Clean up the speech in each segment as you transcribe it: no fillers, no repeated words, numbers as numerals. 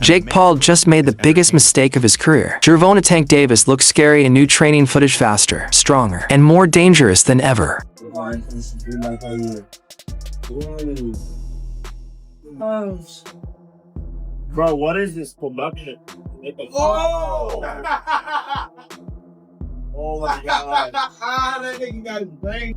Jake Paul just made the biggest mistake of his career. Gervonta Tank Davis looks scary in new training footage, faster, stronger, and more dangerous than ever. Bro, what is this production? Oh! Oh my god. That nigga got his brain.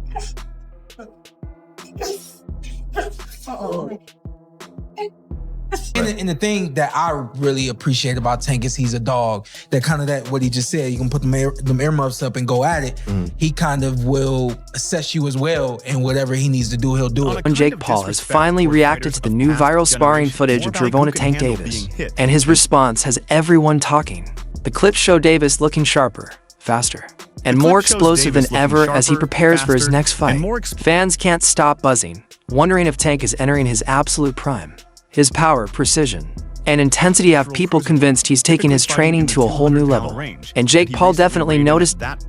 And the thing that I really appreciate about Tank is he's a dog. That kind of that what he just said. You can put them earmuffs up and go at it. He kind of will assess you as well, and whatever he needs to do, he'll do it. When Jake Paul has finally reacted to the new viral sparring footage of Gervonta Tank Davis, and his response has everyone talking. The clips show Davis looking sharper, faster, and more explosive than ever as he prepares for his next fight. Fans can't stop buzzing, wondering if Tank is entering his absolute prime. His power, precision, and intensity have people convinced he's taking his training to a whole new level. And Jake Paul definitely noticed that.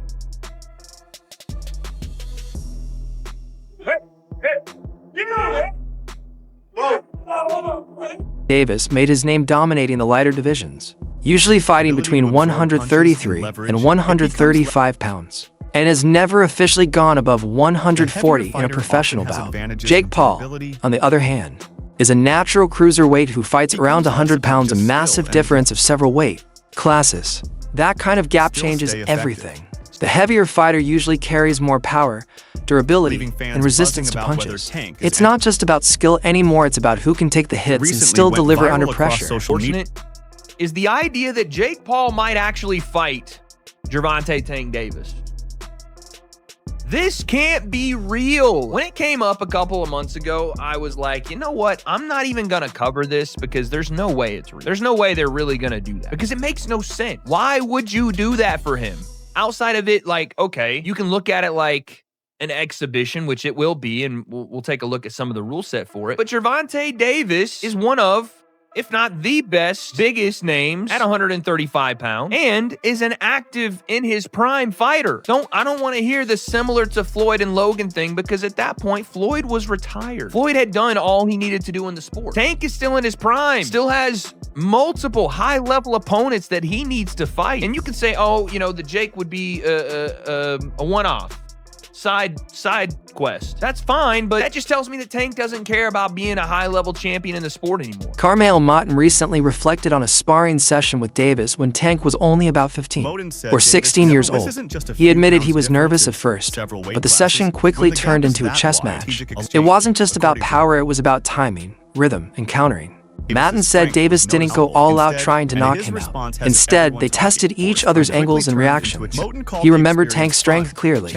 Davis made his name dominating the lighter divisions, usually fighting between 133 and 135 pounds, and has never officially gone above 140 in a professional bout. Jake Paul, on the other hand, is a natural cruiserweight who fights around 100 pounds, a massive difference of several weight classes. That kind of gap changes everything. The heavier fighter usually carries more power, durability, and resistance to punches. It's not just about skill anymore, it's about who can take the hits and still deliver under pressure. Is the idea that Jake Paul might actually fight Gervonta Tank Davis. This can't be real. When it came up a couple of months ago, I was like, you know what? I'm not even gonna cover this because there's no way it's real. There's no way they're really gonna do that because it makes no sense. Why would you do that for him? Outside of it, like, okay, you can look at it like an exhibition, which it will be, and we'll take a look at some of the rule set for it. But Gervonta Davis is one of, if not the best, biggest names at 135 pounds, and is an active in his prime fighter. I don't want to hear the similar to Floyd and Logan thing, because at that point, Floyd was retired. Floyd had done all he needed to do in the sport. Tank is still in his prime, still has multiple high-level opponents that he needs to fight. And you can say, oh, you know, the Jake would be a one-off. Side quest. That's fine, but that just tells me that Tank doesn't care about being a high-level champion in the sport anymore. Carmel Mouton recently reflected on a sparring session with Davis when Tank was only about 15 or 16 years old. He admitted he was nervous at first, but the session quickly turned into a chess match. It wasn't just about power, it was about timing, rhythm, and countering. Mouton said Davis didn't go all out trying to knock him out. Instead, they tested each other's angles and reactions. He remembered Tank's strength clearly,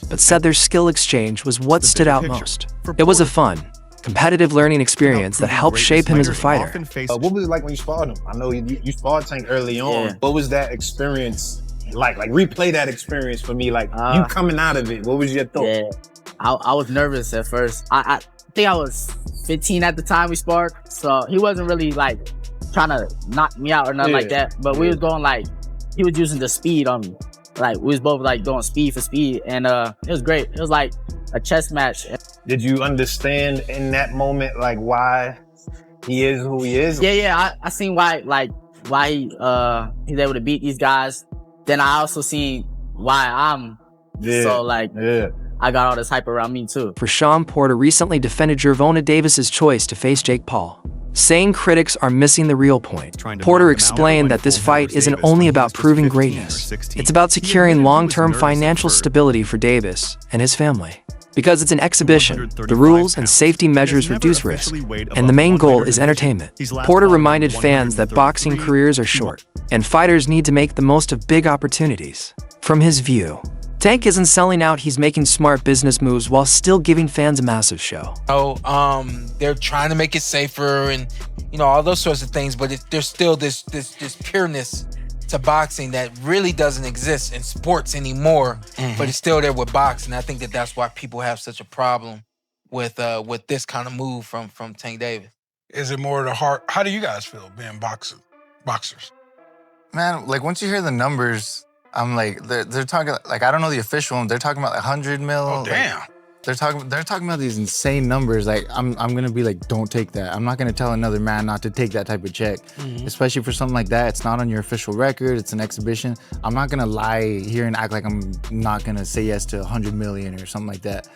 but said their skill exchange was what stood out most. It was a fun, competitive learning experience that helped shape him as a fighter. What was it like when you sparred him? I know you sparred Tank early on. Yeah. What was that experience like? Like, replay that experience for me. Like, you coming out of it, what was your thought? Yeah, I was nervous at first. I think I was 15 at the time we sparred, so he wasn't really like trying to knock me out or nothing like that, but we was going like, he was using the speed on me. Like, we was both like going speed for speed, and it was great. It was like a chess match. Did you understand in that moment like why he is who he is? Yeah, I seen why he's able to beat these guys. Then I also seen why I'm so like I got all this hype around me too. Sean Porter recently defended Gervonta Davis's choice to face Jake Paul, saying critics are missing the real point. Porter explained that this fight isn't only about proving greatness, it's about securing long-term financial stability for Davis and his family. Because it's an exhibition, the rules and safety measures reduce risk, and the main goal is entertainment. Porter reminded fans that boxing careers are short, and fighters need to make the most of big opportunities. From his view, Tank isn't selling out, he's making smart business moves while still giving fans a massive show. They're trying to make it safer and, you know, all those sorts of things, but there's still this pureness to boxing that really doesn't exist in sports anymore, but it's still there with boxing. I think that's why people have such a problem with this kind of move from Tank Davis. Is it more the heart? How do you guys feel being boxers? Man, like, once you hear the numbers, I'm like, they're talking, like, I don't know the official one. They're talking about like 100 mil. Oh, damn. Like, They're talking about these insane numbers. Like I'm gonna be like, don't take that. I'm not gonna tell another man not to take that type of check, especially for something like that. It's not on your official record. It's an exhibition. I'm not gonna lie here and act like I'm not gonna say yes to 100 million or something like that.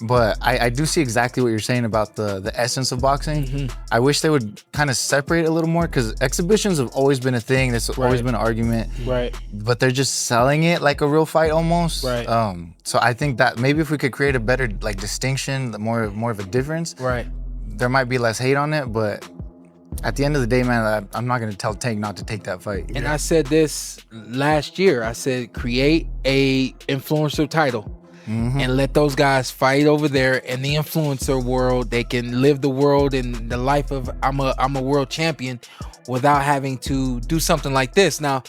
But I do see exactly what you're saying about the essence of boxing. I wish they would kind of separate a little more, because exhibitions have always been a thing. There's always been an argument. Right. But they're just selling it like a real fight almost. Right. So I think that maybe if we could create a better like distinction, more of a difference, Right. there might be less hate on it. But at the end of the day, man, I'm not gonna tell Tank not to take that fight. And I said this last year. I said, create a influencer title. And let those guys fight over there in the influencer world. They can live the world and the life of I'm a world champion without having to do something like this. Now,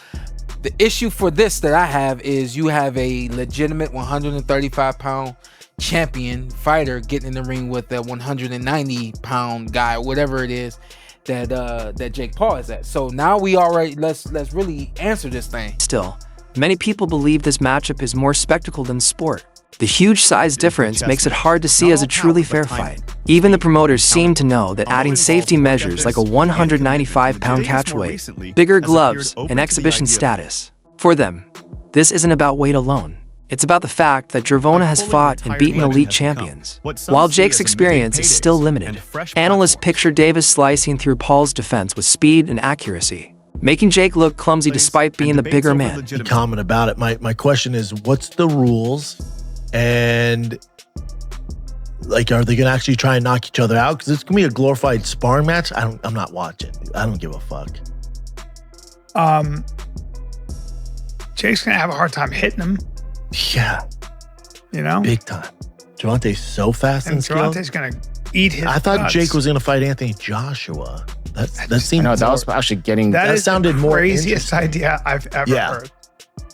the issue for this that I have is you have a legitimate 135-pound champion fighter getting in the ring with a 190-pound guy, whatever it is that Jake Paul is at. So now we already let's really answer this thing. Still, many people believe this matchup is more spectacle than sport. The huge size difference makes it hard to see as a truly fair fight. Even the promoters seem to know that adding safety measures like a 195-pound catchweight, bigger gloves, and exhibition status, for them, this isn't about weight alone. It's about the fact that Gervonta has fought and beaten elite champions, while Jake's experience is still limited. Analysts picture Davis slicing through Paul's defense with speed and accuracy, making Jake look clumsy despite being the bigger man. Be common about it. My question is, what's the rules? And like, are they gonna actually try and knock each other out? Because it's gonna be a glorified sparring match. I'm not watching. I don't give a fuck. Jake's gonna have a hard time hitting him. Yeah, You know, big time. Gervonta's so fast and skilled. Gervonta's gonna eat his. I thought guts. Jake was gonna fight Anthony Joshua. That seemed. No, that was actually getting. That is sounded the more craziest idea I've ever Yeah. heard.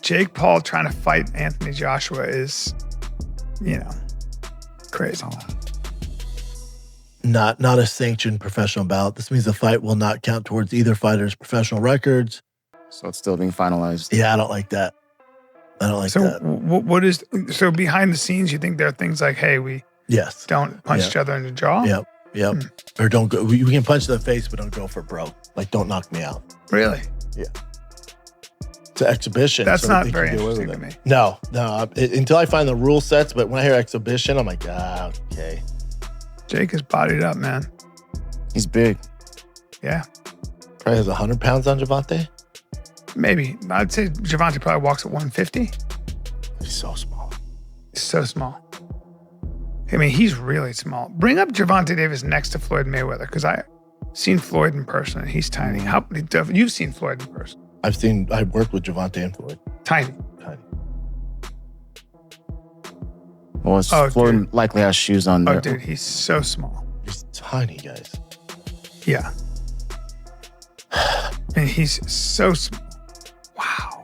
Jake Paul trying to fight Anthony Joshua is, crazy. Not a sanctioned professional bout. This means the fight will not count towards either fighter's professional records. So it's still being finalized. Yeah, I don't like that. I don't like that. What is so behind the scenes? You think there are things like, hey, we Yes. don't punch Yeah. each other in the jaw? Yep. Or don't go. We can punch in the face, but don't go for broke. Like, don't knock me out. Really? It's an exhibition. That's so not they very can get away interesting with to it. me. No. Until I find the rule sets, but when I hear exhibition, I'm like, okay. Jake is bodied up, man. He's big. Yeah, Probably has 100 pounds on Gervonta. maybe. I'd say Gervonta probably walks at 150. He's so small. He's so small. I mean, he's really small. Bring up Gervonta Davis next to Floyd Mayweather, because I've seen Floyd in person and he's tiny. You've seen Floyd in person? I've worked with Gervonta and Floyd. Tiny. Well, Floyd likely has shoes on there. Oh, dude, he's so small. He's tiny, guys. Yeah. And he's so small. Wow.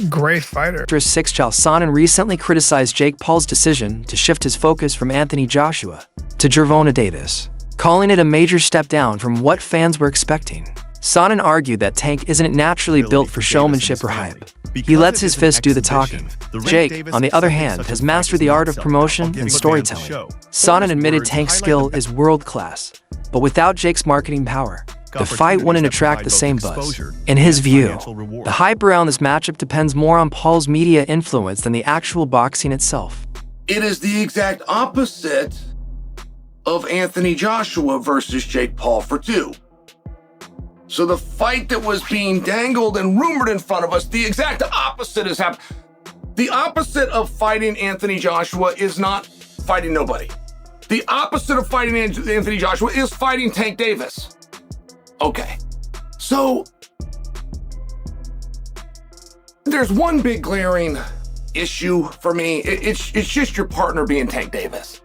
Great fighter. Actress Six Chalsonen recently criticized Jake Paul's decision to shift his focus from Anthony Joshua to Gervonta Davis, calling it a major step down from what fans were expecting. Sonnen argued that Tank isn't naturally built for showmanship or hype. He lets his fists do the talking. Jake, on the other hand, has mastered the art of promotion and storytelling. Sonnen admitted Tank's skill is world-class, but without Jake's marketing power, the fight wouldn't attract the same buzz. In his view, the hype around this matchup depends more on Paul's media influence than the actual boxing itself. It is the exact opposite of Anthony Joshua versus Jake Paul for 2. So the fight that was being dangled and rumored in front of us, the exact opposite has happened. The opposite of fighting Anthony Joshua is not fighting nobody. The opposite of fighting Anthony Joshua is fighting Tank Davis. Okay, so there's one big glaring issue for me. It's just your partner being Tank Davis.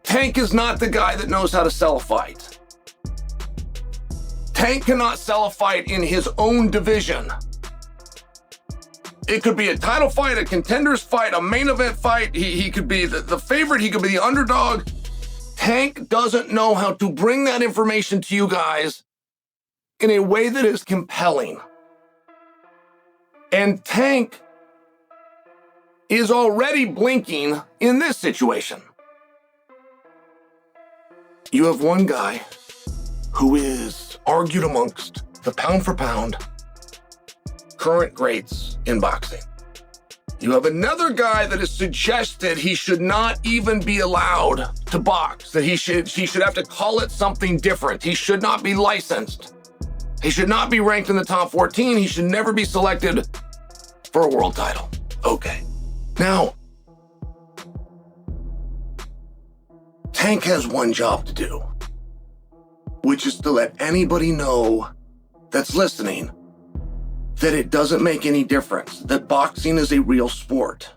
Tank is not the guy that knows how to sell a fight. Tank cannot sell a fight in his own division. It could be a title fight, a contenders fight, a main event fight. He could be the favorite. He could be the underdog. Tank doesn't know how to bring that information to you guys in a way that is compelling. And Tank is already blinking in this situation. You have one guy who is argued amongst the pound for pound current greats in boxing. You have another guy that has suggested he should not even be allowed to box, that he should have to call it something different. He should not be licensed. He should not be ranked in the top 14. He should never be selected for a world title. Okay. Now, Tank has one job to do, which is to let anybody know that's listening that it doesn't make any difference, that boxing is a real sport.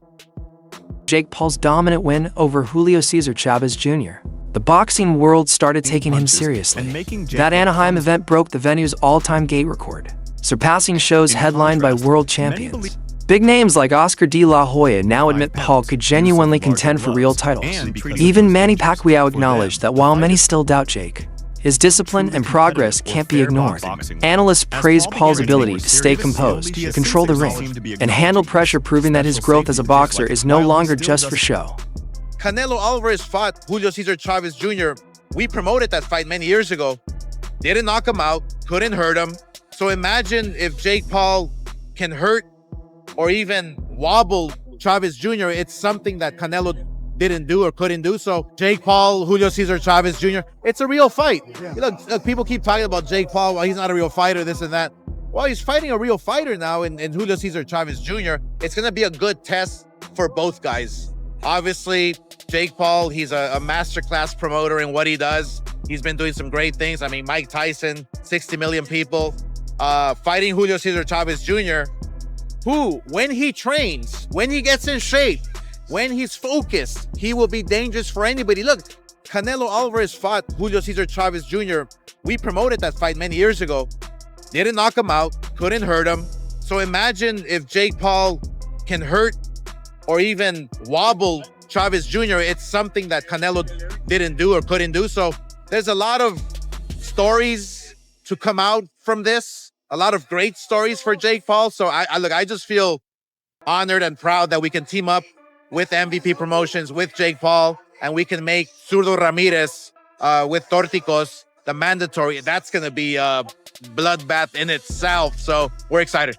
Jake Paul's dominant win over Julio Cesar Chavez Jr., the boxing world started taking him seriously. That Anaheim event broke the venue's all-time gate record, surpassing shows headlined by world champions. Big names like Oscar de la Hoya now admit Paul could genuinely contend for real titles. Even Manny Pacquiao acknowledged that while many still doubt Jake, his discipline and progress can't be ignored. Analysts praise Paul's ability to stay composed, control the ring, and handle pressure, proving that his growth as a boxer is no longer just for show. Canelo Alvarez fought Julio Cesar Chavez Jr. We promoted that fight many years ago. Didn't knock him out, couldn't hurt him. So imagine if Jake Paul can hurt or even wobble Chavez Jr. It's something that Canelo didn't do or couldn't do. So Jake Paul, Julio Cesar Chavez Jr., it's a real fight. Look, people keep talking about Jake Paul, well, he's not a real fighter, this and that. Well, he's fighting a real fighter now in Julio Cesar Chavez Jr. It's going to be a good test for both guys. Obviously, Jake Paul, he's a masterclass promoter in what he does. He's been doing some great things. I mean, Mike Tyson, 60 million people, fighting Julio Cesar Chavez Jr., who, when he trains, when he gets in shape, when he's focused, he will be dangerous for anybody. Look, Canelo Alvarez fought Julio Cesar Chavez Jr. We promoted that fight many years ago. Didn't knock him out, couldn't hurt him. So imagine if Jake Paul can hurt or even wobble Chavez Jr. It's something that Canelo didn't do or couldn't do. So there's a lot of stories to come out from this, a lot of great stories for Jake Paul. So I just feel honored and proud that we can team up with MVP Promotions, with Jake Paul, and we can make Zurdo Ramirez with Torticos the mandatory. That's going to be a bloodbath in itself. So we're excited.